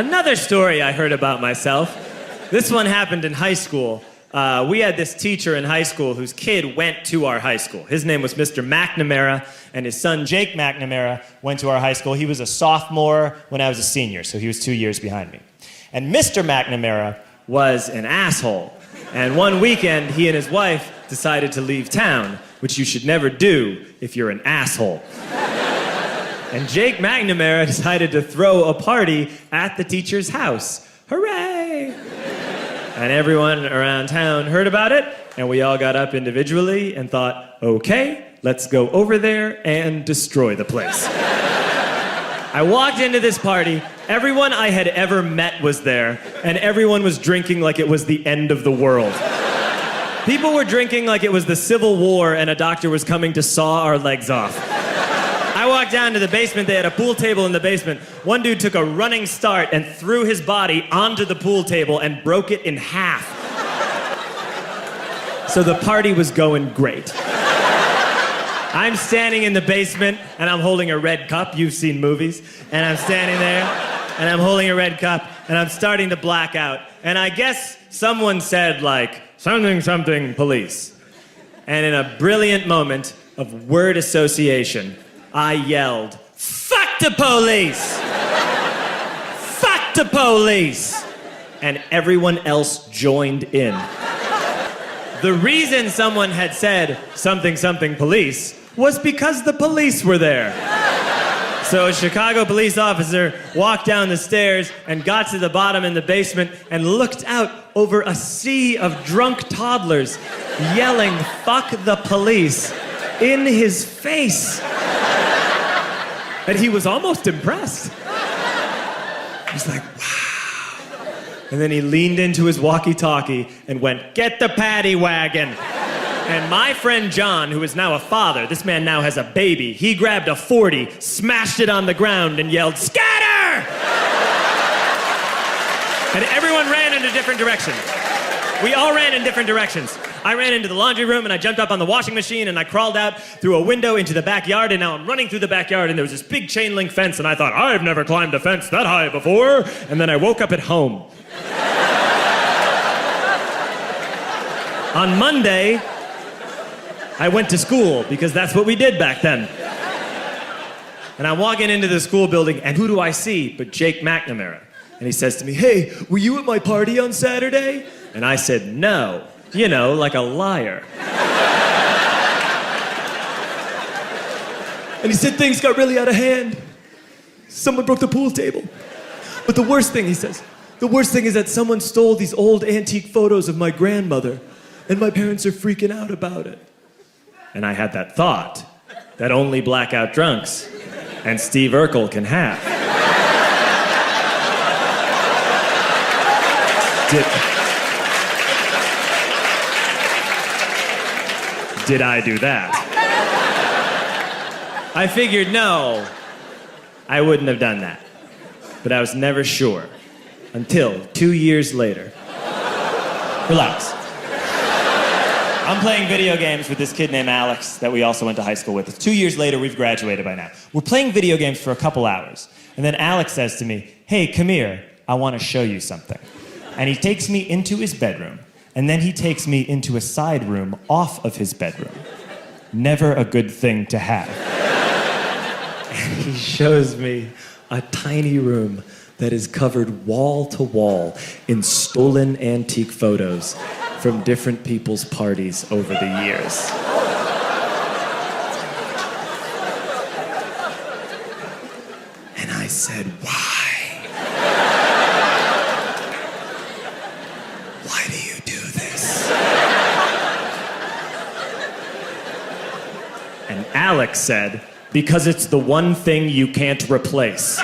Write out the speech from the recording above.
Another story I heard about myself. This one happened in high school. We had this teacher in high school whose kid went to our high school. His name was Mr. McNamara, and his son Jake McNamara went to our high school. He was a sophomore when I was a senior, so he was 2 years behind me. And Mr. McNamara was an asshole. And one weekend, he and his wife decided to leave town, which you should never do if you're an asshole. And Jake McNamara decided to throw a party at the teacher's house. Hooray! And everyone around town heard about it, and we all got up individually and thought, okay, let's go over there and destroy the place. I walked into this party, everyone I had ever met was there, and everyone was drinking like it was the end of the world. People were drinking like it was the Civil War and a doctor was coming to saw our legs off. I walked down to the basement, they had a pool table in the basement. One dude took a running start and threw his body onto the pool table and broke it in half. So the party was going great. I'm standing in the basement and I'm holding a red cup. You've seen movies. And I'm standing there and I'm holding a red cup and I'm starting to black out. And I guess someone said like, something, something, police. And in a brilliant moment of word association, I yelled, fuck the police! Fuck the police! And everyone else joined in. The reason someone had said something, something, police was because the police were there. So a Chicago police officer walked down the stairs and got to the bottom in the basement and looked out over a sea of drunk toddlers yelling, fuck the police, in his face. And he was almost impressed. He was like, wow. And then he leaned into his walkie-talkie and went, get the paddy wagon. And my friend John, who is now a father, this man now has a baby, he grabbed a 40, smashed it on the ground and yelled, scatter! And everyone ran in a different direction. We all ran in different directions. I ran into the laundry room and I jumped up on the washing machine and I crawled out through a window into the backyard, and now I'm running through the backyard and there was this big chain link fence and I thought, I've never climbed a fence that high before. And then I woke up at home. On Monday, I went to school because that's what we did back then. And I'm walking into the school building and who do I see but Jake McNamara. And he says to me, hey, were you at my party on Saturday? And I said, no. You know, like a liar. And he said things got really out of hand. Someone broke the pool table. But the worst thing, he says, the worst thing is that someone stole these old antique photos of my grandmother, and my parents are freaking out about it. And I had that thought that only blackout drunks and Steve Urkel can have. Did I do that? I figured, no, I wouldn't have done that. But I was never sure until 2 years later. Relax. I'm playing video games with this kid named Alex that we also went to high school with. 2 years later, we've graduated by now. We're playing video games for a couple hours. And then Alex says to me, hey, come here, I want to show you something. And he takes me into his bedroom. And then he takes me into a side room off of his bedroom. Never a good thing to have. And he shows me a tiny room that is covered wall to wall in stolen antique photos from different people's parties over the years. And I said, why? Why do you do this? And Alex said, because it's the one thing you can't replace.